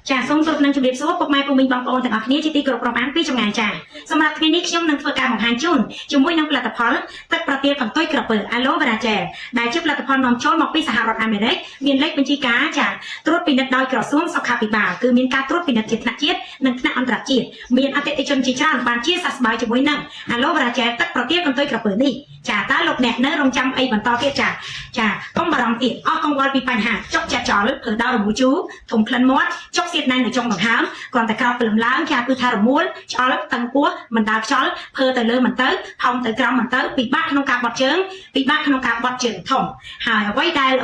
ចាសូមគោរពនឹងជម្រាបសួរពុកម៉ែពូមីងបងប្អូនទាំងអស់គ្នាជាទីគោរពរាប់អានពីចម្ងាយចាសម្រាប់ថ្ងៃនេះខ្ញុំនឹងធ្វើការបង្ហាញជូនជាមួយនឹងផលិតផលទឹកប្រទាលកន្ទុយក្រពើ Aloe Vera Gel ដែលជាផលិតផលនាំចូលមកពីសហរដ្ឋអាមេរិកមានលេខបញ្ជីការចាត្រួតពិនិត្យដោយក្រសួងសុខាភិបាលគឺមានការត្រួតពិនិត្យជាថ្នាក់ជាតិនិងថ្នាក់អន្តរជាតិមានអតិថិជនជាច្រើនបានជាសះស្បើយជាមួយនឹង Aloe Vera Gel ទឹកប្រទាលកន្ទុយក្រពើនេះចាតើលោកអ្នកនៅរងចាំអីបន្តទៀតចាកុំបារម្ភទៀតអស់កង្វល់ពីបញ្ហាចុកចាក់ចោលធ្វើដល់រមូលជូរធំក្លិនមាត់ចុកសៀតណែននៅចុងដង្ហើមគ្រាន់តែក្រោកព្រលឹមឡើងចាគឺថារមូលឆ្អល់តឹងពោះមិនដើរខ្យល់ធ្វើទៅលើមិនទៅផោមទៅក្រោមមិនទៅពិបាកក្នុងការបត់ជើងពិបាកក្នុងការបត់ជើងធំហើយអ្វីដែ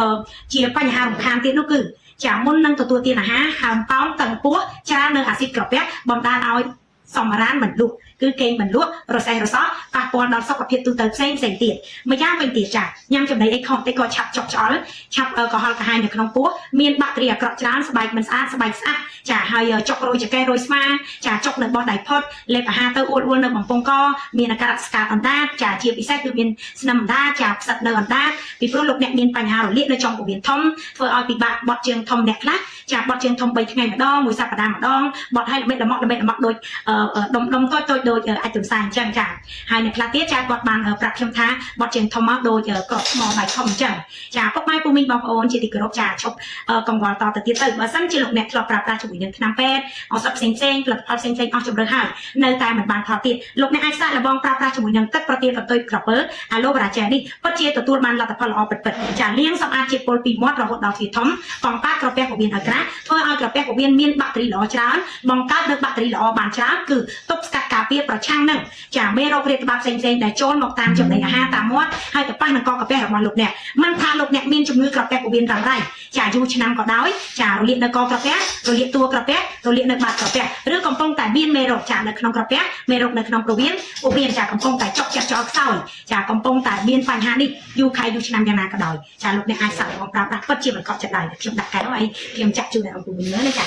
លជាបញ្ហារំខានទៀតនោះគឺចាមុននឹងទទួលទានអាហារហើមប៉ោមតឹងពោះច្រើននៅអាស៊ីតក្រពះបណ្ដាលឲ្យសម្រានមិនលក់គឺគេងមិនលក់រសេះរសក់ប៉ះពាល់ដល់សុខភាពទូទៅផ្សេងទៀតម្យ៉ាងវិញទៀតចាញ៉ាំចំណីអីខុសតិចក៏ឆាប់ចុកឆ្អល់ឆាប់កុហកកាហាយនៅក្នុងពោះមានបាក់តេរីអាក្រក់ច្រើនស្បែកមិនស្អាតស្បែកស្អាតចាហើយចុករយចកេះរយស្មាចាចុកនៅបោះដៃផុតលេបអាហារទៅអួលនៅបំពង់កមានអាការៈស្កាតអណ្ដាតចាជាពិសេសគឺមានស្នឹមអណ្ដាតចាផ្សិតនៅអណ្ដាតពីព្រោះលោកអ្នកមានបញ្ហារលាកនៅចំពោះវៀនធំធ្វើឲ្យពិបាកបត់ជើងធំអ្នកខ្លះចាបត់ជើងធំ3ថ្ងៃម្ដងមួយសប្តាហ៍ម្ដងបត់ឲ្យល្មិចល្មក់ដូចដុំតូចដូចអាចទំសាយអញ្ចឹងចាហើយអ្នកខ្លះទៀតចាគាត់បានប្រាប់ខ្ញុំថាបត់ជើងធំមកដូចក្របថ្មដៃធំអញ្ចឹងចាពុកម៉ែពូមីងបងប្អូនជាទីគោរពចាឈប់កង្វល់តទៅទៀតទៅបើសិនជាលោកអ្នកធ្លាប់ប្រើប្រាស់ជាមួយនឹងថ្នាំពេទ្យឱសថផ្សេងផលិតផលផ្សេងអស់ជម្រើសហើយនៅតែមិនបានផលទៀតលោកអ្នកអាចសាកល្បងប្រើប្រាស់ជាមួយនឹងទឹកប្រទាលកន្ទុយក្រពើ Aloe Vera Gel នេះពិតជាទទួលបានលទ្ធផលល្អពិតចាលាងសម្អាតជាតិពុលពីមាត់រហូតដល់ទ្វារធំបង្កើតក្រពះពោះវៀនឲ្យក្រាស់ធ្វើឲ្យក្រពះពោះវៀនមានបាក់តេរីល្អច្រើនបង្កើតនៅបាក់តេរីល្អបានច្រើនគឺទប់ស្កាត់ការពារប្រឆាំងនឹងចាមេរោគរាតត្បាតផ្សេងដែលចូលមកតាមចំណីអាហារតាមមាត់ហើយទៅប៉ះនឹងកក្រពះរបស់លោកអ្នកមិនថាលោកអ្នកមានជំងឺក្រពះពោះវៀនរ៉ាំរ៉ៃចាយូរឆ្នាំក៏ដោយចារលាកនៅកក្រពះរលាកតួក្រពះរលាកនៅបាតក្រពះឬកំពុងតែមានមេរោគចានៅក្នុងក្រពះមេរោគនៅក្នុងពោះវៀនចាកំពុងតែចុកចាក់ចោលខ្សោយចាកំពុងតែមានបញ្ហានេះយូរខែយូរឆ្នាំយ៉ាងណាក៏ដោយចាលោកអ្នកអាចសាកល្បងប្រើប្រាស់ពិតជាមិនកត់ចិត្តដែរខ្ញុំដាក់កែវហើយខ្ញុំចាក់ជូនដល់អង្គុំមើលណាច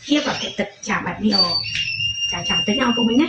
ាជាប្រភេទទឹកចាបែបនេះចាចាំតិចអង្គុំណា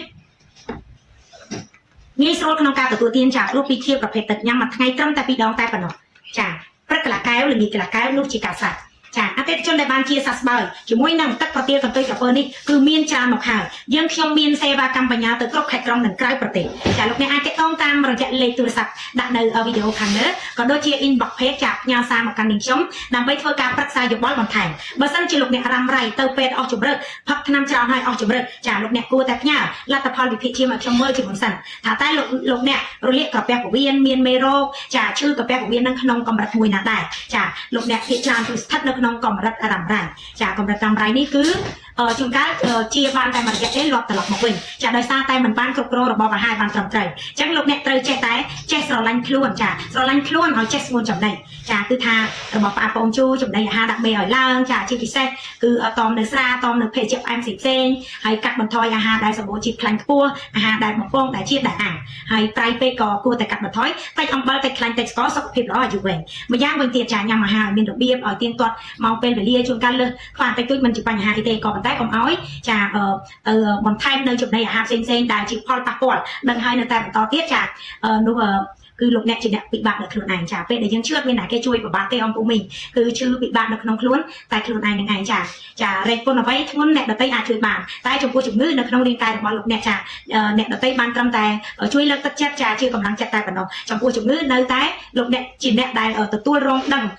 ងាយស្រួលក្នុងការទទួលទានចាព្រោះពីជាប្រភេទទឹកញ៉ាំមួយថ្ងៃត្រឹមតែ2ដងតែប៉ុណ្ណោះចាព្រឹកកន្លះកែវល្ងាចកន្លះកែវនោះជាការសាច់ចាអតិថិជនដែលបានជាសះស្បើយជាមួយនឹងទឹកប្រទាលកន្ទុយក្រពើនេះគឺមានច្រើនមកហើយយើងខ្ញុំមានសេវាកម្មបញ្ញាទៅគ្រប់ខេត្តក្រុងនិងក្រៅប្រទេសចាលោកអ្នកអាចទាក់ទងតាមរយៈលេខទូរស័ព្ទដាក់នៅវីដេអូខាងលើក៏ដូចជា inbox page ចាផ្ញើសារមកកាន់នាងខ្ញុំដើម្បីធ្វើការប្រឹក្សាយោបល់បន្ថែមបើសិនជាលោកអ្នករ៉ាំរ៉ៃទៅពេទ្យអស់ជម្រឹកផឹកថ្នាំច្រើនហើយអស់ជម្រឹកចាលោកអ្នកគួរតែផ្ញើលទ្ធផលវិភាគជាមកខ្ញុំមើលជាមុនសិនថាតែលោកអ្នករលាកក្រពះពោះវៀនមានមេរោគចាឈឺក្រពះពោះវៀននឹងក្នុងកម្រិតមួយណាដែរចាលោកអ្នកភាគច្រើនគឺស្ថិតនៅក្នុងកម្រិតរ៉ាំរ៉ៃចាកម្រិតរ៉ាំរ៉ៃនេះគឺជួនកាលជាបានតែមួយរយៈពេលលាប់ត្រឡប់មកវិញចាដោយសារតែមិនបានគ្រប់គ្រងរបបអាហារបានត្រឹមត្រូវអញ្ចឹងលោកអ្នកត្រូវចេះស្រឡាញ់ខ្លួនចាស្រឡាញ់ខ្លួនឲ្យចេះស្ងួនចំណីចាគឺថារបស់ប៉ាពងជូចំណីអាហារដាក់មេឲ្យឡើងចាជាពិសេសគឺតមនៅស្រាតមនៅភេសជ្ជៈផ្អែមផ្សេងហើយកាត់បន្ថយអាហារដែលសម្បូរជាតិខ្លាញ់ខ្ពស់អាហារដែលបំពងដែលជាតិដែលអាំងហើយប្រៃពេកក៏គួរតែកាត់បន្ថយតិចអំបិលតិចខ្លាញ់តិចស្ករសុខភាពល្អអាយុវែងម្យ៉ាងវិញទៀតចាញ៉ាំអាហារឲ្យមានរបៀបឲ្យទៀងទាត់មកពេលវេលាជួនកាលលើសខ្វះតិចតួចមិនជាបញ្ហាអីទេក៏ប៉ុន្តែកុំឲ្យចាបន្ថែមនៅចំណីអាហារផ្សេងដែលជាផលប៉ះពាល់នឹងហើយនៅតែបន្តទៀតចានោះគឺលោកអ្នកជាអ្នកពិបាកនៅខ្លួនឯងចាពេលដែលយើងឈឺមានតែគេជួយពិបាកទេអង្គពុំមីងគឺឈឺពិបាកនៅក្នុងខ្លួនតែខ្លួនឯងនឹងឯងចារែកពុនអ្វីធ្ងន់អ្នកដទៃអាចជួយបានតែចំពោះជំងឺនៅក្នុងរាងកាយរបស់លោកអ្នកចាអ្នកដទៃបានត្រឹមតែជួយលើកទឹកចិត្តចាជាកម្លាំងចិត្តតែប៉ុណ្ណោះចំពោះជំងឺនៅតែលោកអ្នកជាអ្នកដែលទទួលរងដឹង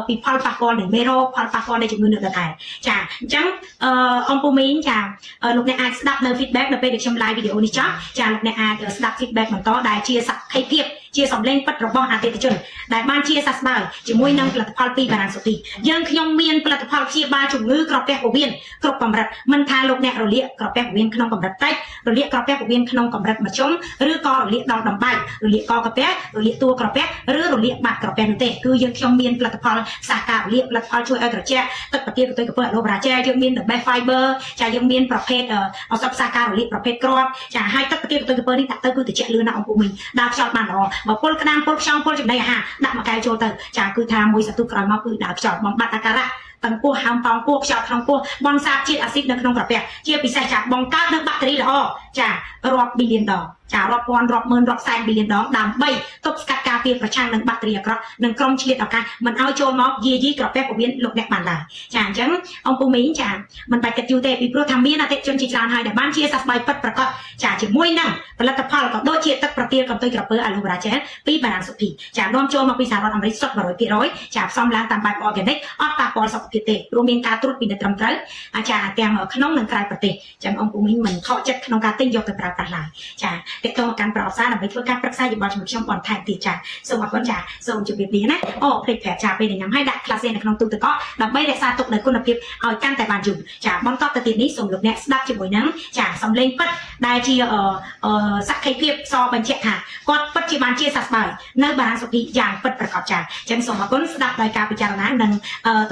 ពីផលប៉ះពាល់នៃមេរោគផលប៉ះពាល់នៃជំងឺនៅដដែលចាអញ្ចឹងអង្គពុំមីងចាលោកអ្នកអាចស្ដាប់នៅ feedback នៅពេលដែលខ្ញុំ live វីដេអូនេះចប់ចាលោកអ្នកអាចស្ដាប់ feedback បន្តដែលជាសក្ខីភាពជាសម្លេងពិតរបស់អតិថិជនដែលបានជាសះស្បើយជាមួយនឹងផលិតផលពីបារាំងសូទីយើងខ្ញុំមានផលិតផលព្យាបាលជំងឺក្រពះពោះវៀនគ្រប់កម្រិតមិនថាលោកអ្នករលាកក្រពះពោះវៀនក្នុងកម្រិតតិចរលាកក្រពះពោះវៀនក្នុងកម្រិតមធ្យមឬក៏រលាកដល់ដំបែករលាកកក្រពះរលាកតួក្រពះឬរលាកបាតក្រពះនោះទេគឺយើងខ្ញុំមានផលិតផលសាសការរលាកផលិតផលជួយឲ្យត្រជាក់ទឹកប្រទាលកន្ទុយក្រពើ Aloe Vera Gel យើងមាន the best fiber ចាយើងមានប្រភេទឱសថសាសការរលាកប្រភេទគ្រាប់ចាហើយទឹកប្រទាលកន្ទុយក្រពើនេះដាក់ទៅគឺត្រជាក់លឿនណាស់អង្គពុំមីងដើរខ្យល់បានល្អបើពុលក្តាមពុលខ្យល់ពុលចំណីអាហារដាក់មកកែវចូលទៅចាគឺថាមួយសន្ទុះក្រោយមកគឺដើរខ្យល់បំបត្តិអាការៈតឹងពោះហើមប៉ោងពោះខ្យល់ក្នុងពោះបនសាបជាតិអាស៊ីតនៅក្នុងក្រពះជាពិសេសចាបង្កើតនៅបាក់តេរីល្អចារាប់ប៊ីលៀនដង ចារាប់ពាន់រាប់ម៉ឺនរាប់សែនប៊ីលានដងដើម្បីទប់ស្កាត់ការពារប្រឆាំងនឹងបាក់តេរីអាក្រក់និងក្រុមឆ្លៀតឱកាសមិនឲ្យចូលមកយាយីក្រពះពោះវៀនលោកអ្នកបានឡើយចាអញ្ចឹងអង្គពូមីងចាមិនបាច់គិតយូរទេពីព្រោះថាមានអតិថិជនជាច្រើនហើយដែលបានជាសះស្បើយពិតប្រាកដចាជាមួយនឹងផលិតផលក៏ដូចជាទឹកប្រទាលកន្ទុយក្រពើ Aloe Vera Gel ពីបារាំងសុភីចានាំចូលមកពីសហរដ្ឋអាមេរិកសុទ្ធ 100% ចាផ្សំឡើងតាមបែប organic អត់ប៉ះពាល់សុខភាពទេរួមមានការត្រួតពិនិត្យត្រឹមត្រូវចាទាំងក្នុងនិងក្រៅប្រទេសចឹងអង្គពូមីងមិនខកចិត្តក្នុងការទិញយកទៅប្រើប្រាស់ឡើយចាតេតតងកាន់ប្រអប់សារដើម្បីធ្វើការប្រឹក្សាយោបល់ជាមួយខ្ញុំបន្ថែមទៀតចាសូមអរគុណចាសូមជម្រាបលាណាអូភ្លេចប្រាប់ចាពេលញ៉ាំឲ្យដាក់ក្លាសេនៅក្នុងទូទឹកកកដើម្បីរក្សាទុកនូវគុណភាពឲ្យកាន់តែបានយូរចាបន្តទៅទៀតនេះសូមលោកអ្នកស្ដាប់ជាមួយនឹងចាសំឡេងពិតដែលជាសក្ខីភាពសបញ្ជាក់ថាគាត់ពិតជាបានជាសះស្បើយនៅបារាំងសុភីយ៉ាងពិតប្រាកដចាចឹងសូមអរគុណស្ដាប់ដោយការពិចារណានិង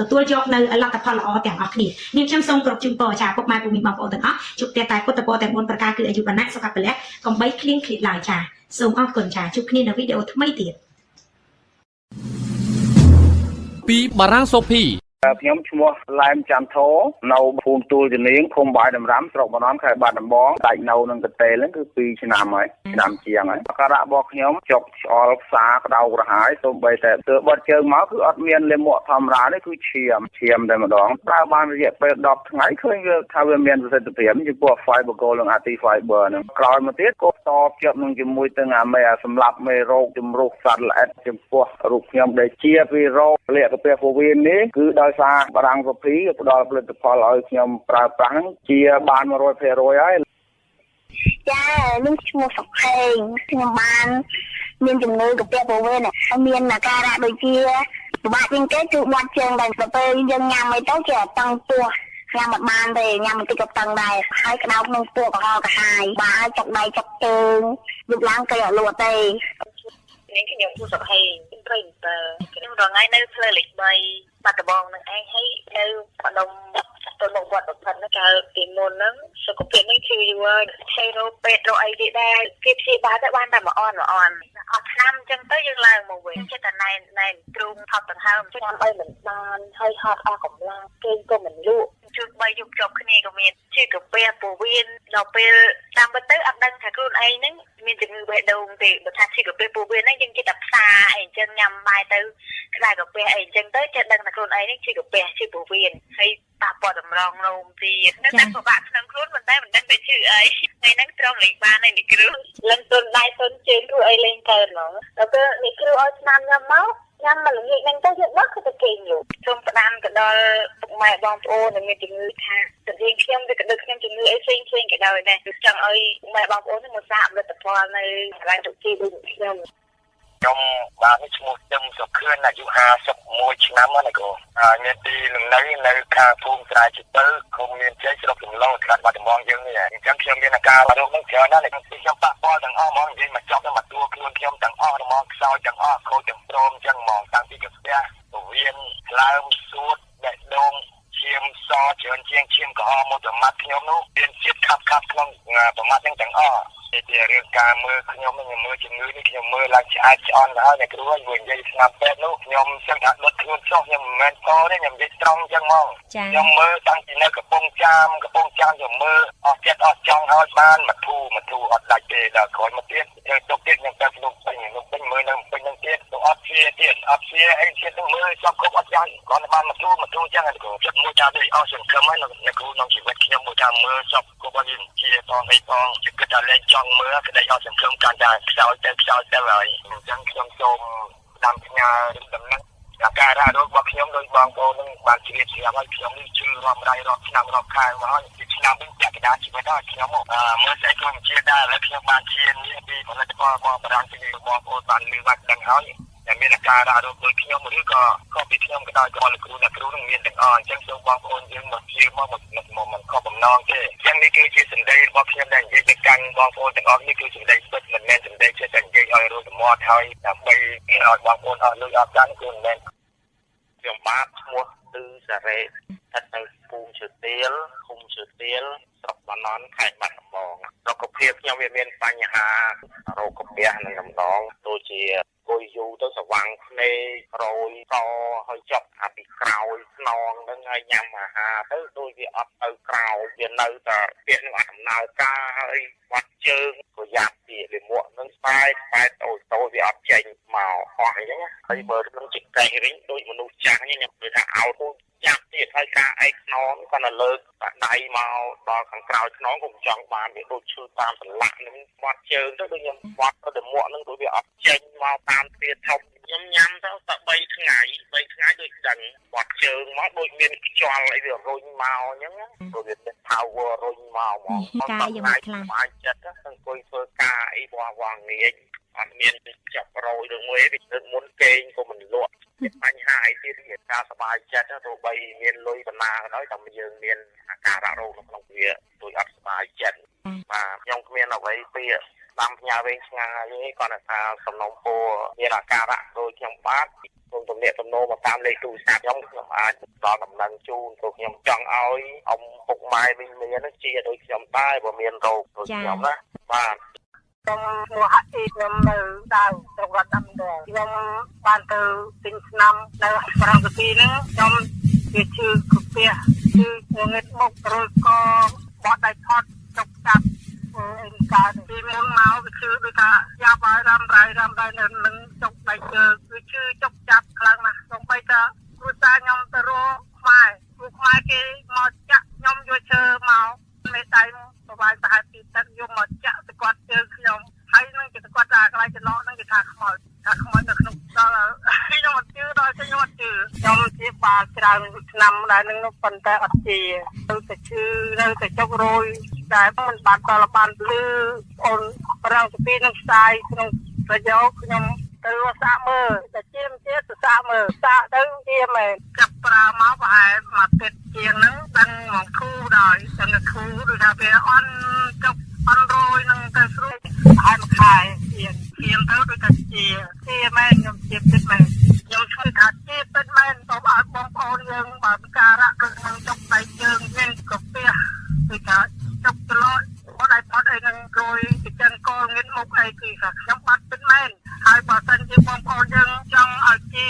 ទទួលយកនៅលទ្ធផលល្អទាំងអស់គ្នានាងខ្ញុំសូមគោរពជូនពរចាពុកម៉ែពូមីបងប្អូនទាំងអស់ជួបតែពុទ្ធពរតែ4ប្រការគឺអាយុវណ្ណៈសុខៈពលៈកំបីឃ្លៀងឃ្លាតឡើយចាសូមអរគុណចាជួបគ្នានៅវីដេអូថ្មីទៀតពីបារាំងសុភីខ្ញុំឈ្មោះឡែមច័ន្ទធរនៅភូមិទួលជំនាញឃុំបាយដំរាំស្រុកបាណន់ខេត្តបាត់ដំបងដាច់នៅនឹងកតេលហ្នឹងគឺ2ឆ្នាំហើយឆ្នាំជាងហើយអាការៈរបស់ខ្ញុំចុកឆ្អល់ផ្សាក្តៅក្រហាយសូម្បីតែទើបបត់ជើងមកគឺអត់មានលាមកធម្មតាទេគឺឈាមតែម្ដងប្រើបានរយៈពេល10ថ្ងៃឃើញថាវាមានប្រសិទ្ធភាពចំពោះ Fiber Gold និង Anti Fiber ហ្នឹងក្រោយមកទៀតក៏តបជាប់នឹងជាមួយទាំងសម្រាប់មេរោគជំរុះសត្វល្អិតចំពោះរូបខ្ញុំដែលជាពីរោគលាកកាពះពោះវៀននេះគឺដោយសារបារាំងសុភីផ្ដល់ផលិតផលឲ្យខ្ញុំប្រើប្រាស់ជាបាន 100% ហើយចាខ្ញុំឈ្មោះសុខេងខ្ញុំបានមានជំងឺកាពះពោះវៀនមានអាការៈដូចជាពិបាកជាងគេគឺបាត់ជើងដល់ពេលយើងញ៉ាំអីទៅជាតឹងពោះញ៉ាំមិនបានទេញ៉ាំបន្តិចក៏តឹងដែរហើយក្តៅក្នុងពោះក៏ហល់កាហាយបាទចុកដៃចុកជើងយប់ឡើងគេអត់លក់ទេនេះខ្ញុំឈ្មោះសុខេងព្រៃតើខ្ញុំរងថ្ងៃនៅផ្លូវលេខ3បាត់ដំបងនឹងឯងហើយនៅម្ដុំទៅមកវត្តប្រផិនហ្នឹងកាលពីមុនហ្នឹងសុខភាពហ្នឹងគឺយូរហើយរោពេទ្យរោអីទៀតដែរគេព្យាបាលទៅបានតែមួយអត់អស់ឆ្នាំអញ្ចឹងទៅយើងឡើងមកវិញចិត្តតែណែនទ្រូងថប់ដង្ហើមចាំអីមិនបានហើយហត់អស់កម្លាំងគេក៏មិនលក់ជួន3យប់ជាប់គ្នាក៏មានជាកាពះពោះវៀនដល់ពេលតាមទៅអត់ដឹងថាខ្លួនឯងហ្នឹងមានជំងឺបេះដូងទេបើថាជាកាពះពោះវៀនហ្នឹងយើងចិត្តតែផ្សាអីអញ្ចឹងញ៉ាំបាយទៅក្តៅកាពះអីអញ្ចឹងទៅចេះដឹងថាខ្លួនឯងហ្នឹងជាកាពះជាពោះវៀនហើយប៉ះពាល់តម្រងនោមទៀតតែពិបាកក្នុងខ្លួនប៉ុន្តែមិនដឹងទៅឈឺអីថ្ងៃហ្នឹងត្រង់លេងបានហើយនេះគ្រូលឹងទុនដៃទុនជើងគ្រូអីលេងកើតហ្មងដល់ពេលនេះគ្រូឲ្យឆ្នាំញ៉ាំមកញ៉ាំមកល្ងាចហ្នឹងទៅយើងបោះគឺទៅគេងលក់សូមផ្ដាំទៅដល់ពុកម៉ែបងប្អូនដែលមានជំងឺថាទៅយើងខ្ញុំវាក៏ដូចខ្ញុំជំងឺអីផ្សេងក៏ដោយដែរគឺចង់ឲ្យម៉ែបងប្អូនមកសាកផលិតផលនៅកន្លែងទុកទីដូចខ្ញុំបានឈ្មោះទឹមសុខឿនអាយុ51ឆ្នាំហើយគ្រូមានទីនឹងនៅខាងភូមិត្រែជិតឃុំមានជ័យស្រុកចំឡងខេត្តបាត់ដំបងយើងនេះអញ្ចឹងខ្ញុំមានអាការៈរោគនឹងច្រើនណាស់ខ្ញុំប៉ះពាល់ទាំងអស់ហ្មងនិយាយមកចប់ទៅមកទួខ្លួនខ្ញុំទាំងអស់ហ្មងខ្សោយទាំងអស់ខូចទាំងព្រមអញ្ចឹងហ្មងតាំងពីកាពះពោះវៀនថ្លើមសួតបេះដូងឈាមសច្រើនជាងឈាមក្រហមមកប្រមាត់ខ្ញុំនោះមានជាតិខាប់ក្នុងប្រមាត់ហ្នឹងទាំងអស់ជារឿងការមើលខ្ញុំនឹងមើលជំងឺនេះខ្ញុំមើលឡើងឆ្អែតឆ្អន់ទៅហើយអ្នកគ្រូឲ្យនិយាយស្នាប់ពេទ្យនោះខ្ញុំសឹងថាដុតខ្លួនចុះខ្ញុំមិនមែនតទេខ្ញុំនិយាយត្រង់អញ្ចឹងហ្មងខ្ញុំមើលតាំងពីនៅកំពង់ចាមខ្ញុំមើលអស់ចិត្តអស់ចង់ហើយបានមកធូរអត់ដាច់ទេដល់ក្រោយមកទៀតធ្វើទុកទៀតខ្ញុំទៅភ្នំពេញមើលនៅពេញនឹងទៀតទៅអត់ជាទៀតអត់ជាអីទៀតទៅមើលសពគ្រប់អត់យ៉ាងគាត់បានមកធូរអញ្ចឹងហើយគ្រូចិត្តមួយថាដូចអស់សង្ឃឹមហើយអ្នកគ្រូក្នុងជីវិតខ្ញុំមួយថាមើលសពគ្រប់អត់មានជាផងអីផងគិតថាលែងចង់មើលក្តីអត់សង្ឃឹមកាន់តែខ្សោយទៅហើយអញ្ចឹងខ្ញុំសូមតាមផ្ញើដំណឹងអាការៈរបស់ខ្ញុំដោយបងប្អូននឹងបានជ្រាបស្រាប់ហើយខ្ញុំនេះជឿរាប់រយរាប់ឆ្នាំរាប់ខែមកហើយពីឆ្នាំនេះពាក់កណ្ដាលជីវិតហើយខ្ញុំមើលស្អីក៏មិនជឿដែរឥឡូវខ្ញុំបានជឿនេះពីផលិតផលរបស់បារាំងពីបងប្អូនបានឮបាត់ដឹងហើយតែមានអាការៈរោគដូចខ្ញុំឬក៏ខុសពីខ្ញុំក៏ដោយក៏លោកគ្រូអ្នកគ្រូនឹងមានទាំងអស់អញ្ចឹងសូមបងប្អូនយើងមកជឿមកមិនខុសបំណងទេអញ្ចឹងនេះគឺជាសម្ដីរបស់ខ្ញុំដែលនិយាយទៅកាន់បងប្អូនទាំងអស់នេះគឺសម្ដីពិតមិនមែនសម្ដីចេះតែនិយាយឲ្យរត់មាត់ហើយដើម្បីឲ្យបងប្អូនអស់លុយអស់កាក់គឺមិនមែនខ្ញុំបាទឈ្មោះគឺសារ៉េស្ថិតនៅភូមិឈើទាលឃុំឈើទាលស្រុកបាណន់ខេត្តបាត់ដំបងសុខភាពខ្ញុំវាមានបញ្ហារោគកាពះនិងដំណងដូចជាព អង្គុយយូរទៅស្វាំងភ្នែករយកហើយចាប់អាពីក្រោយខ្នងហ្នឹងហើយញ៉ាំអាហារទៅដូចវាអត់ទៅក្រោយវានៅតែពាក្យនឹងអត់ដំណើរការហើយបាត់ជើងក៏យ៉ាប់ពីលាមកនឹងស្បែកតូចវាអត់ចេញមកអស់អីហ្នឹងហើយបើនឹងចិត្តកែវិញដូចមនុស្សចាស់ហ្នឹងខ្ញុំនិយាយថាអោតយ៉ាប់ទៀតហើយការអែកខ្នងគាត់ទៅលើកដៃមកដល់ខាងក្រោយខ្នងក៏ចង់បានវាដូចឈឺតាមសន្លាក់នឹងបាត់ជើងទៅដូចខ្ញុំបាត់ទៅលាមកនឹងដូចវាអត់ចេញមកតាមទៀតធំខ្ញុំញ៉ាំទៅតែ3ថ្ងៃដូចដឹងបាត់ជើងមកដូចមានខ្យល់អីវារុញមកអញ្ចឹងដូចវាមាន power រុញមកកាយយ៉ាងខ្លះបាយចិត្តអង្គុយធ្វើការអីវងងាយអត់មានចាប់រយរឿងមួយវាមុនគេងក៏មិនលក់បញ្ហាអីទៀតវាការសบายចិត្តទៅបីមានលុយបណ្ណាក៏ដោយតែយើងមានអាការៈរោគនៅក្នុងវាដូចអត់សบายចិត្តបាទខ្ញុំគ្មានអ្វីពីតាមផ្ញើវែងឆ្ងាយទេគាត់ថាសំណុំពរមានអាការៈដូចខ្ញុំបាទខ្ញុំទំនាក់ទំនងមកតាមលេខទូរស័ព្ទខ្ញុំអាចដល់ដំណឹងជូនព្រោះខ្ញុំចង់ឲ្យអ៊ំពុកម៉ែវិញមានជាដូចខ្ញុំដែរបើមានរោគដូចខ្ញុំណាបាទខ្ញុំឈ្មោះហាក់ទីខ្ញុំនៅដៅស្រុករតនំដែរខ្ញុំបានទៅទិញថ្នាំនៅប្រងទីហ្នឹងខ្ញុំវាឈឺក្រពះឈឺងឹតមុខរួចក៏បត់ដៃផត់ចុកចាប់អីកើតពីមុនមកវាឈឺដូចថាយ៉ាប់ហើយរ៉ាំរ៉ៃនៅនឹងចុកដៃជើងវាឈឺចុកចាប់ខ្លាំងណាស់ខ្ញុំបីថាគ្រូសាខ្ញុំទៅរកខ្មែរគ្រូខ្មែរគេមកចាក់ខ្ញុំយកឈើមកមេដៃប្រហែលប្រហែលពីទឹកយកមកចាក់ទៅគាត់ជើងខ្ញុំហើយនឹងគេគាត់ថាកន្លែងចំណោហ្នឹងគេថាខ្មោចនៅក្នុងដល់ខ្ញុំអត់ជឿដល់ខ្ញុំអត់ជឿខ្ញុំជាបាលច្រើនឆ្នាំដែរនឹងប៉ុន្តែអត់ជាទៅតែឈឺនៅតែចុករយតែមិនបានដល់បានលឺអូនប្រាំងពីនឹងផ្សាយក្នុងប្រយោគខ្ញុំទៅសាកមើលតែជាទៅសាកមើលសាកទៅជាមែនចាប់ប្រើមកប្រហែលមួយទឹកជាងហ្នឹងដឹងមកធូរដល់ដឹងធូរដូចថាវាអន់ចុកអន់រយនឹងទៅស្រួលហើយមកខែជាទៅដូចថាជាមែនខ្ញុំជាពិតមែនខ្ញុំឈ្មោះថាជាពិតមែនទៅឲ្យបងប្អូនយើងបើការៈដូចនឹងចុកដៃជើងមានកាពះដូចថាចុកច្រឡោអត់ឲ្យផត់អីនឹងរយទៅចិនកលងឹតមុខអីគឺថាខ្ញុំបាត់ពិតមែនហើយបើសិនជាបងប្អូនយើងចង់ឲ្យជា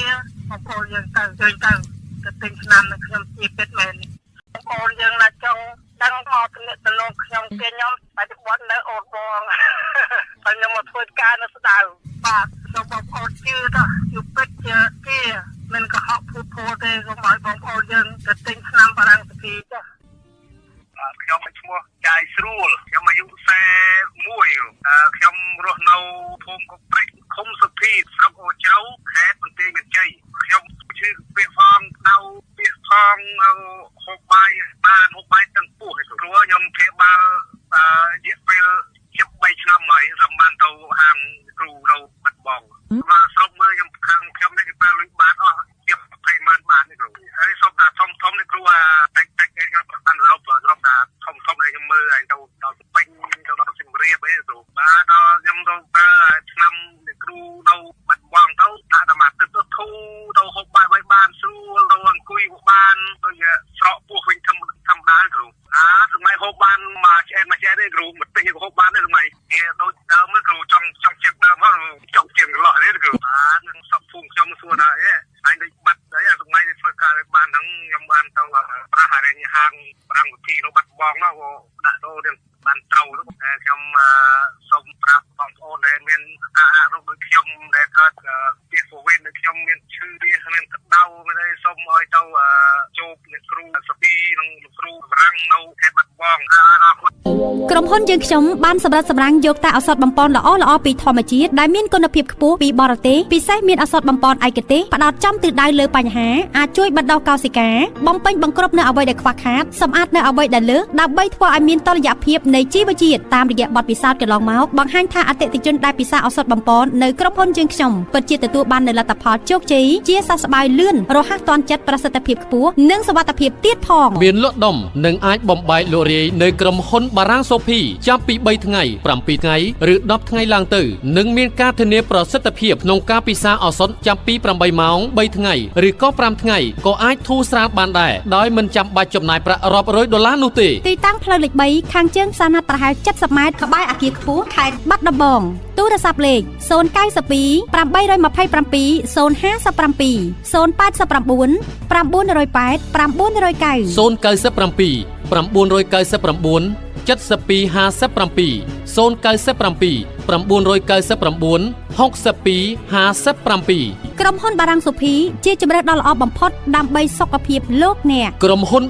បងប្អូនយើងទៅទិញឆ្នាំនឹងខ្ញុំជាពិតមែនបងប្អូនយើងណាចង់ដឹងមកទំនាក់ទំនងខ្ញុំគេខ្ញុំបច្ចុប្បន្ននៅអូនបងហើយខ្ញុំមកធ្វើការនៅស្ដៅបាទសូមបងប្អូនជឿទៅយុពិតជាមិនកុហកភូទេសូមឲ្យបងប្អូនយើងទៅទិញឆ្នាំបារាំងសភីចាខ្ញុំឈ្មោះចាយស្រួលខ្ញុំអាយុ41ខ្ញុំរស់នៅភូមិកុកព្រិចឃុំសុភីស្រុកអូចៅខេត្តបន្ទាយមានជ័យខ្ញុំឈឺពាក្យផងដៅពាក្យផងហូបបាយបានហូបបាយទាំងពោះព្រោះខ្ញុំព្យាបាលរយៈពេលជា3ឆ្នាំហើយសម្បានទៅហាងគ្រូនៅបាត់បងបាទស្រុកមើលខ្ញុំខាងខ្ញុំនេះគេប្រើលុយបាតអស់ជា20,000 បាតនេះគ្រូហើយសុំថាធំនេះគ្រូតែគេខ្ញុំប្រកាន់រ៉ូបថាធំដែលខ្ញុំមើលឲ្យទៅដល់ស្ពេញទៅដល់សៀមរាបអីគ្រូបាទដល់ខ្ញុំទៅប្រើឆ្នាំគ្រូនៅបាត់បងទៅដាក់តែមកទឹកទៅធូរទៅហូបបាយបានស្រួលទៅអង្គុយបានដូចស្រកពោះវិញធម្មតាគ្រូសម័យហូបបានមកឆ្អែតទេគ្រូមកពេញហូបបានទេសម័យគេដូចដើមគ្រូចង់ជិះដើមមកចង់ជាងកន្លោះទេគ្រូនឹងសពភូមិខ្ញុំសួរថាអញដូចបាត់ហើយសម័យធ្វើការបានហ្នឹងខ្ញុំបានទៅប្រាស់ហើយហាងប្រាំងវិធីនៅបាត់បងនោះដាក់ដូរទាំងបានត្រូវខ្ញុំសូមប្រាប់បងប្អូនដែលមានអាហារដូចខ្ញុំដែលកើតពីកូវីដដូចខ្ញុំមានឈឺវាមានក្តៅមានអីសូមឲ្យទៅជួបអ្នកគ្រូសពីនិងលោកគ្រូប្រាំងនៅខេត្តបាត់បងក្រុមហ៊ុនយើងខ្ញុំបានសម្រាប់សម្រាំងយកតែឱសថបំពន់ល្អពីធម្មជាតិដែលមានគុណភាពខ្ពស់ពីបរទេសពិសេសមានឱសថបំពន់ឯកទេសផ្ដោតចំទិសដៅលើបញ្ហាអាចជួយបណ្ដុះកោសិកាបំពេញបង្គ្រប់នៅអ្វីដែលខ្វះខាតសម្អាតនៅអ្វីដែលលើសដើម្បីធ្វើឲ្យមានតុល្យភាពនៃជីវជាតិតាមរយៈបទពិសោធន៍កន្លងមកបង្ហាញថាអតិថិជនដែលពិសាឱសថបំពន់នៅក្រុមហ៊ុនយើងខ្ញុំពិតជាទទួលបាននូវលទ្ធផលជោគជ័យជាសះស្បើយលឿនរហ័សទាន់ចិត្តប្រសិទ្ធភាពខ្ពស់និងសុវត្ថិភាពទៀតផងមានលក់ដុំនិងអាចបំបែកលក់រាយនៅក្រុមហ៊ុន បារាំងសូភីចាប់ពី3ថ្ងៃ7ថ្ងៃឬ10ថ្ងៃឡើងទៅនឹងមានការធានាប្រសិទ្ធភាពក្នុងការពិសាឱសថចាប់ពី8ម៉ោង3ថ្ងៃឬក៏5ថ្ងៃក៏អាចធូរស្រាលបានដែរដោយមិនចាំបាច់ចំណាយប្រាក់រាប់រយដុល្លារនោះទេទីតាំងផ្លូវលេខ3ខាងជើងផ្សារណាត់ប្រហែល70ម៉ែត្រក្បែរអគារខ្ពស់ខេត្តបាត់ដំបងទូរស័ព្ទលេខ092 827 057 089 908 909 097 999 7257 097 999 6257 ក្រុមហ៊ុនបារាំងសុភីជាជម្រើសដ៏ល្អបំផុតដើម្បីសុខភាពលោកអ្នកក្រុមហ៊ុន